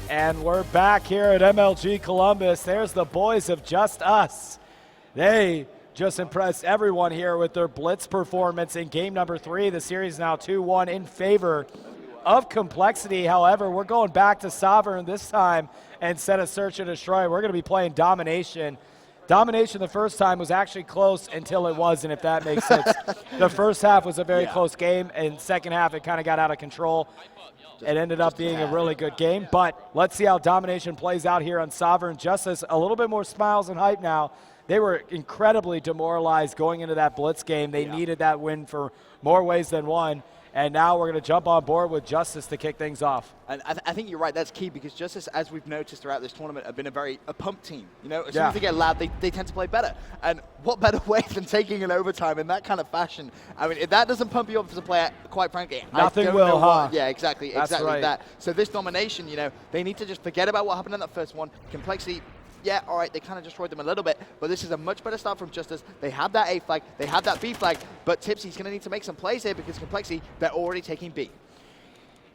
And we're back here at MLG Columbus. There's the boys of JusTus. They just impressed everyone here with their blitz performance in game number 3. The series now 2-1 in favor of compLexity. However, we're going back to Sovereign this time instead of Search and Destroy. We're going to be playing Domination. Domination the first time was actually close until it wasn't, if that makes sense. The first half was a very close game, and second half it kind of got out of control. It ended up being a really good game, but let's see how Domination plays out here on Sovereign. JusTus a little bit more smiles and hype now. They were incredibly demoralized going into that blitz game. They needed that win for more ways than one. And now we're going to jump on board with JusTus to kick things off. And I think you're right. That's key because JusTus, as we've noticed throughout this tournament, have been a pump team. You know, as soon as they get loud, they tend to play better. And what better way than taking an overtime in that kind of fashion? I mean, if that doesn't pump you up as a player, quite frankly, nothing will, huh? Yeah, exactly right. that. So this domination, you know, they need to just forget about what happened in that first one. compLexity. Yeah, all right, they kind of destroyed them a little bit, but this is a much better start from JusTus. They have that A flag, they have that B flag, but Tipsy's going to need to make some plays here because compLexity, they're already taking B.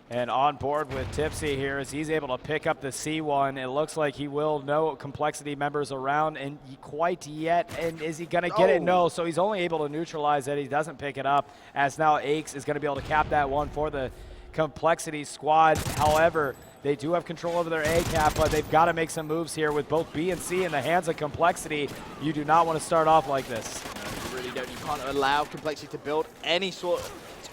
And on board with Tipsy here as he's able to pick up the C1. It looks like he will know compLexity members around and quite yet. And is he going to get it? No, so he's only able to neutralize it. He doesn't pick it up as now Aches is going to be able to cap that one for the compLexity squad. However, they do have control over their A cap, but they've got to make some moves here with both B and C in the hands of compLexity. You do not want to start off like this. No, you really don't. You can't allow compLexity to build any sort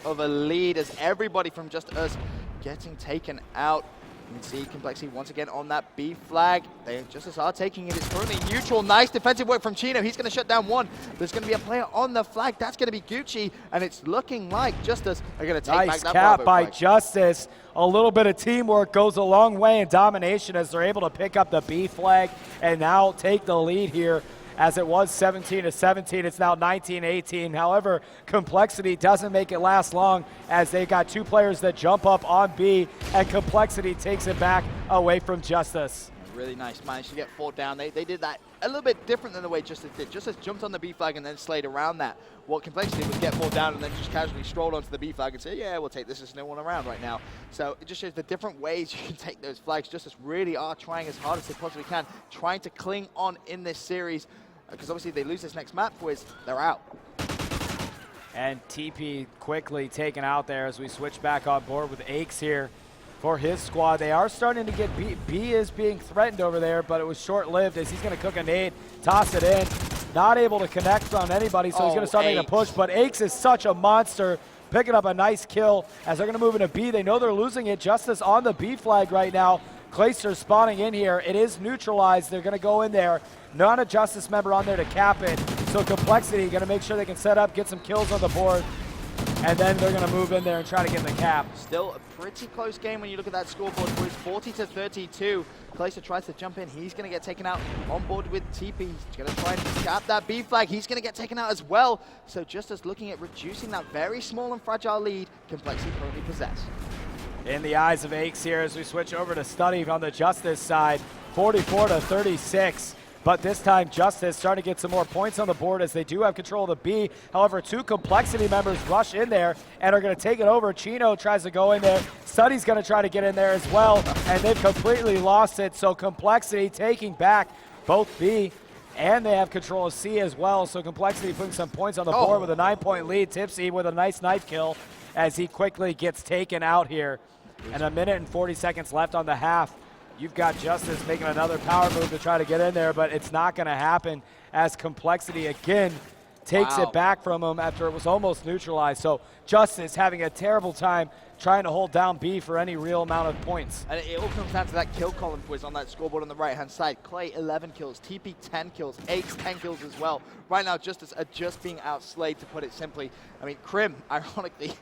of a lead as everybody from JusTus getting taken out. You can see compLexity once again on that B flag. They JusTus are taking it. It's currently neutral. Nice defensive work from Chino. He's going to shut down one. There's going to be a player on the flag. That's going to be Gucci, and it's looking like JusTus are going to take back that Nice cap by flag. JusTus. A little bit of teamwork goes a long way in Domination as they're able to pick up the B flag and now take the lead here. As it was 17-17, it's now 19-18. However, compLexity doesn't make it last long as they got two players that jump up on B, and compLexity takes it back away from JusTus. Really nice, managed to get 4 down. They did that a little bit different than the way JusTus did. JusTus jumped on the B flag and then slayed around that. What compLexity did was get 4 down and then just casually strolled onto the B flag and say, yeah, we'll take this, there's no one around right now. So it just shows the different ways you can take those flags. JusTus really are trying as hard as they possibly can, trying to cling on in this series. Because obviously if they lose this next map quiz, they're out. And TP quickly taken out there as we switch back on board with Aches here for his squad. They are starting to get B. B is being threatened over there, but it was short-lived as he's going to cook a nade, toss it in. Not able to connect on anybody, so he's going to start making a push. But Aches is such a monster, picking up a nice kill as they're going to move into B. They know they're losing it. JusTus on the B flag right now. Clayster spawning in here. It is neutralized. They're going to go in there. Not a JusTus member on there to cap it. So compLexity going to make sure they can set up, get some kills on the board, and then they're going to move in there and try to get the cap. Still a pretty close game when you look at that scoreboard. It's 40-32. Clayster tries to jump in. He's going to get taken out on board with TP. He's going to try and cap that B flag. He's going to get taken out as well. So JusTus looking at reducing that very small and fragile lead compLexity currently possess. In the eyes of Aches here as we switch over to Study on the JusTus side, 44-36. But this time, JusTus starting to get some more points on the board as they do have control of the B. However, two compLexity members rush in there and are going to take it over. Chino tries to go in there. Study's going to try to get in there as well, and they've completely lost it. So compLexity taking back both B, and they have control of C as well. So compLexity putting some points on the board with a 9-point lead. Tipsy with a nice knife kill as he quickly gets taken out here. And a minute and 40 seconds left on the half. You've got JusTus making another power move to try to get in there, but it's not going to happen as compLexity again takes it back from him after it was almost neutralized. So JusTus having a terrible time trying to hold down B for any real amount of points. And it all comes down to that kill column quiz on that scoreboard on the right-hand side. Clay, 11 kills. TP, 10 kills. Aches, 10 kills as well. Right now, JusTus are just being outslayed, to put it simply. I mean, Krim, ironically,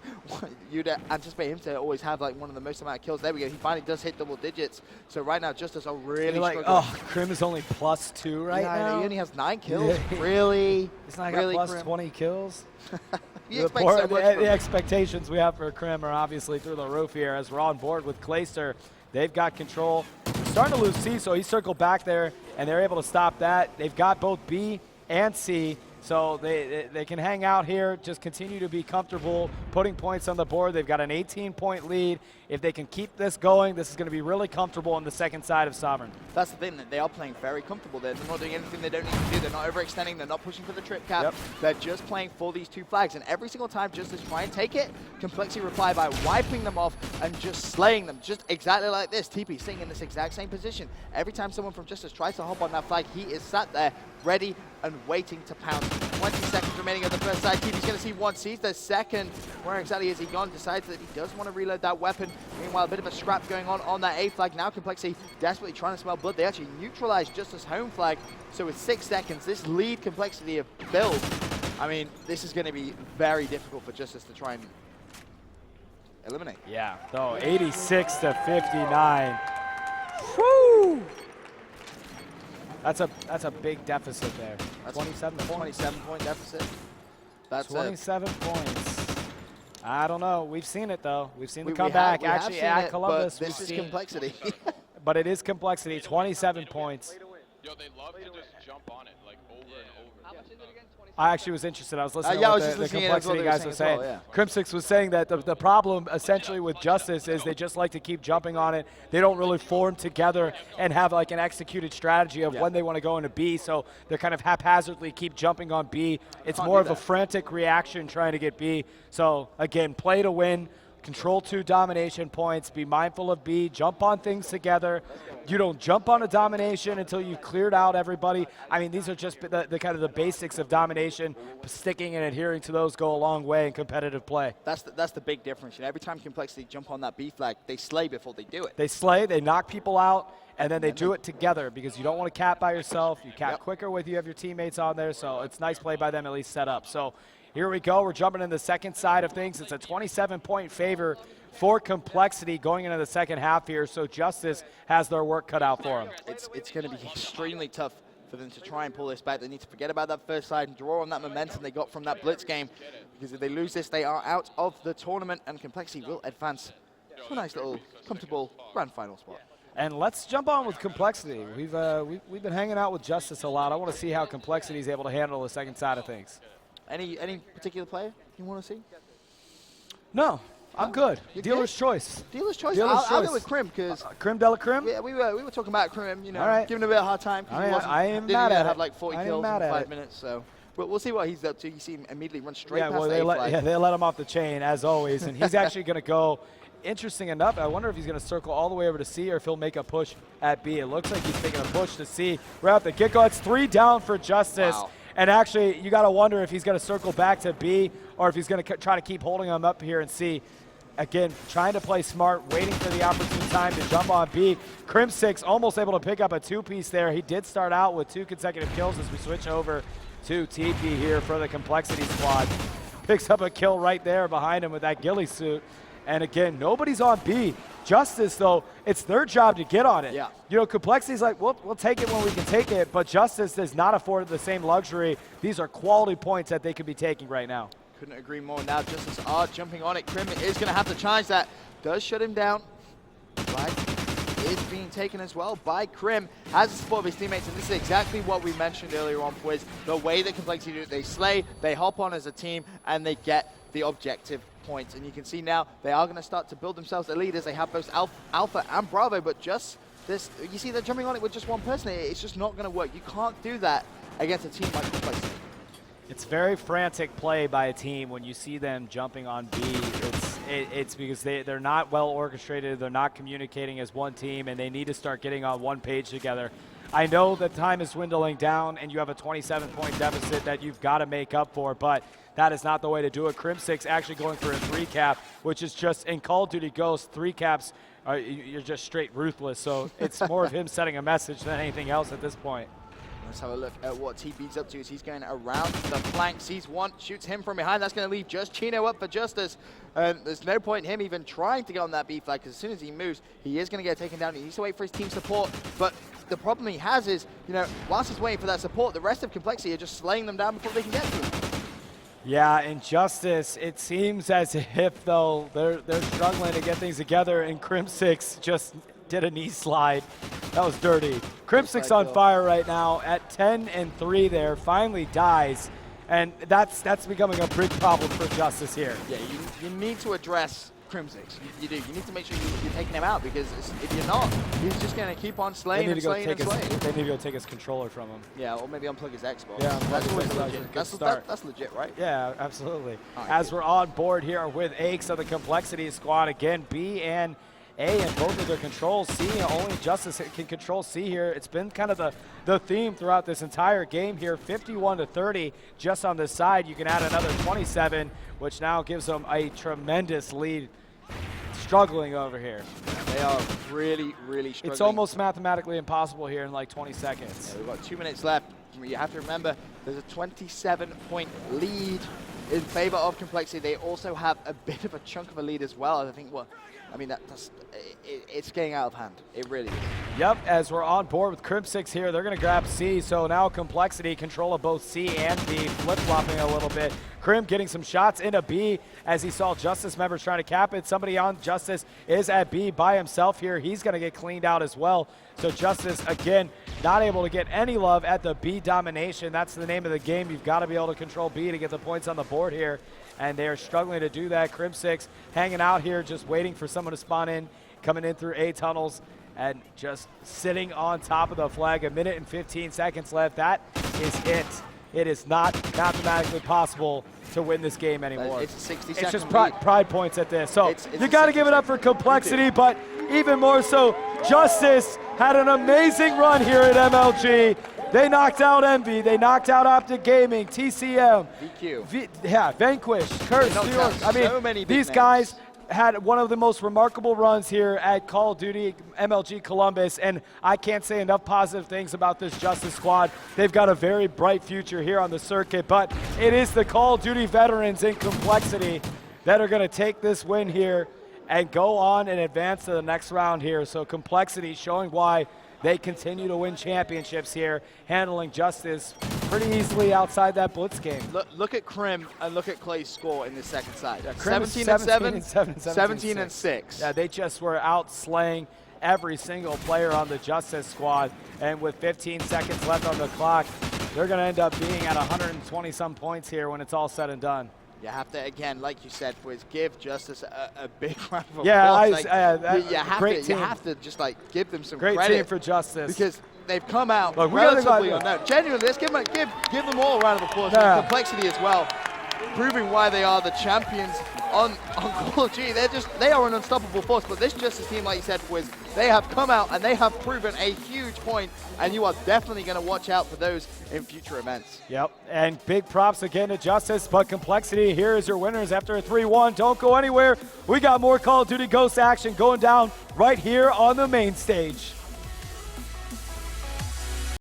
you'd anticipate him to always have like one of the most amount of kills. There we go. He finally does hit double digits. So right now, JusTus are really struggling. Oh, Krim is only +2 right now? He only has 9 kills. Really? He's not really, got Krim? +20 kills? The expectations we have for Krim are obviously through the roof here as we're on board with Clayster. They've got control. Starting to lose C, so he circled back there, and they're able to stop that. They've got both B and C, So they can hang out here, just continue to be comfortable, putting points on the board. They've got an 18-point lead. If they can keep this going, this is going to be really comfortable on the second side of Sovereign. That's the thing, that they are playing very comfortable. They're not doing anything they don't need to do. They're not overextending. They're not pushing for the trip cap. Yep. They're just playing for these 2 flags. And every single time JusTus try and take it, compLexity reply by wiping them off and just slaying them. Just exactly like this. TP sitting in this exact same position. Every time someone from JusTus tries to hop on that flag, he is sat there ready and waiting to pounce. 20 seconds remaining on the first side. TP's going to see one, sees the second. Where exactly is he gone? Decides that he does want to reload that weapon. Meanwhile, a bit of a scrap going on that A flag. Now compLexity desperately trying to smell blood. They actually neutralized JusTus' home flag. So with 6 seconds, this lead compLexity of build, I mean, this is going to be very difficult for JusTus to try and eliminate. Yeah, so 86 to 59. Woo! That's a big deficit there. That's 27 points. 27-point deficit. That's 27 points. I don't know. We've seen it though. We've seen the we comeback. have Actually, seen at it, Columbus, but this is compLexity. But it is compLexity. 27 points. Yo, they love to just jump on it like over and over. How much is it again? I actually was interested. I was listening yeah, I to was what just the listening in as well, compLexity they were guys saying were as saying. well, yeah. Crimsix was saying that the problem essentially with JusTus is they just like to keep jumping on it. They don't really form together and have like an executed strategy of when they want to go into B. So they're kind of haphazardly keep jumping on B. It's more of a frantic reaction trying to get B. So again, play to win. Control 2 domination points, be mindful of B, jump on things together. You don't jump on a domination until you've cleared out everybody. I mean, these are just the kind of the basics of domination. Sticking and adhering to those go a long way in competitive play. That's the big difference. You know, every time compLexity jump on that B flag, they slay before they do it. They slay, they knock people out, and then they do it together because you don't want to cap by yourself. You cap quicker with you have your teammates on there, so it's nice play by them, at least set up. So here we go. We're jumping in the second side of things. It's a 27-point favor for compLexity going into the second half here, so JusTus has their work cut out for them. It's going to be extremely tough for them to try and pull this back. They need to forget about that first side and draw on that momentum they got from that Blitz game, because if they lose this, they are out of the tournament, and compLexity will advance to a nice little comfortable grand final spot. And let's jump on with compLexity. We've been hanging out with JusTus a lot. I want to see how compLexity is able to handle the second side of things. Any particular player you want to see? No, I'm good. You're Dealer's good? choice. Dealer's choice. Dealer's I'll choice. go with Crim, because Crim de la Crim? we were talking about Crim, you know, All right. giving him a bit of a hard time. I am didn't mad even at have it. like 40 I am kills in mad at 5 it. minutes, so we'll see what he's up to. You see him immediately run straight Yeah, past well, the A flag. they let him off the chain, as always, and he's actually going to go. Interesting enough, I wonder if he's going to circle all the way over to C or if he'll make a push at B. It looks like he's taking a push to C. Right off the get-go, it's 3 down for JusTus. Wow. And actually, you got to wonder if he's going to circle back to B or if he's going to try to keep holding him up here in C. Again, trying to play smart, waiting for the opportune time to jump on B. Crim6 almost able to pick up a 2-piece there. He did start out with 2 consecutive kills as we switch over to TP here for the compLexity squad. Picks up a kill right there behind him with that ghillie suit. And again, nobody's on B. JusTus, though, it's their job to get on it. Yeah. You know, compLexity's like, we'll take it when we can take it, but JusTus does not afford the same luxury. These are quality points that they could be taking right now. Couldn't agree more. Now JusTus are jumping on it. Crim is going to have to challenge that. Does shut him down. Flag is being taken as well by Crim. Has the support of his teammates, and this is exactly what we mentioned earlier on, Fwiz. The way that compLexity do it, they slay, they hop on as a team, and they get the objective points. And you can see now they are going to start to build themselves a lead as they have both Alpha and Bravo, but just this, you see they're jumping on it with just one person. It's just not going to work. You can't do that against a team like compLexity. It's very frantic play by a team when you see them jumping on B. It's because they're not well orchestrated, they're not communicating as one team, and they need to start getting on one page together. I know that time is dwindling down and you have a 27-point deficit that you've got to make up for, but that is not the way to do it. Crim6 actually going for a 3-cap, which is just, in Call of Duty Ghosts, 3-caps, you're just straight ruthless. So it's more of him setting a message than anything else at this point. Let's have a look at what TP's up to as he's going around the flank. Sees one, shoots him from behind. That's going to leave just Chino up for JusTus. There's no point in him even trying to get on that B flag, because as soon as he moves, he is going to get taken down. He needs to wait for his team support. But the problem he has is, you know, whilst he's waiting for that support, the rest of compLexity are just slaying them down before they can get to him. Yeah, in JusTus, it seems as if, though, they're struggling to get things together, and Crim6 just did a knee slide. That was dirty. Crim6 on fire right now at 10-3 there, finally dies. And that's becoming a big problem for JusTus here. Yeah, you need to address Crimsix. You do. You need to make sure you're taking him out, because if you're not, he's just going to keep on slaying and slaying and slaying. They need to go take his controller from him. Yeah, or maybe unplug his Xbox. Yeah, that's always Xbox legit. That's legit, right? Yeah, absolutely. Right, As we're on board here with Aches of the compLexity squad, again, B and A in both of their controls. C, only JusTus can control C here. It's been kind of the theme throughout this entire game here. 51-30 just on this side. You can add another 27, which now gives them a tremendous lead. Struggling over here. They are really, really struggling. It's almost mathematically impossible here in like 20 seconds. Yeah, we've got 2 minutes left. You have to remember, there's a 27-point lead in favor of compLexity. They also have a bit of a chunk of a lead as well. I think, it's getting out of hand. It really is. Yep, as we're on board with Crimsix here, they're going to grab C. So now compLexity control of both C and B, flip-flopping a little bit. Crim getting some shots into B as he saw JusTus members trying to cap it. Somebody on JusTus is at B by himself here. He's going to get cleaned out as well. So JusTus, again, not able to get any love at the B domination. That's the name of the game. You've got to be able to control B to get the points on the board here. And they are struggling to do that. Crimsix hanging out here, just waiting for someone to spawn in, coming in through A tunnels, and just sitting on top of the flag. 1 minute and 15 seconds left. That is it. It is not mathematically possible to win this game anymore. It's a 60-second It's just pride points at this. So it's you got to give it up for compLexity, but even more so, JusTus had an amazing run here at MLG. They knocked out Envy. They knocked out Optic Gaming, TCM, VQ. Vanquish, Curse, New York. I mean, so many these big guys had one of the most remarkable runs here at Call of Duty MLG Columbus, and I can't say enough positive things about this JusTus squad. They've got a very bright future here on the circuit, but it is the Call of Duty veterans in compLexity that are going to take this win here and go on and advance to the next round here. So compLexity showing why they continue to win championships here, handling JusTus pretty easily outside that Blitz game. Look at Crim and look at Clay's score in the second side. Yeah, 17-7, 17-6. Yeah, they just were out slaying every single player on the JusTus squad. And with 15 seconds left on the clock, they're going to end up being at 120-some points here when it's all said and done. You have to, again, like you said, boys, give JusTus a big round of applause. Yeah, you have to just give them some great credit. Team for JusTus. Because they've come out Look, relatively unknown. Genuinely, let's give them all a round of applause. Yeah. compLexity as well, proving why they are the champions on Call of Duty. They are an unstoppable force, but this JusTus team, like you said, boys, they have come out and they have proven a huge point, and you are definitely going to watch out for those in future events. Yep, and big props again to JusTus, but compLexity here is your winners after a 3-1. Don't go anywhere. We got more Call of Duty Ghost action going down right here on the main stage.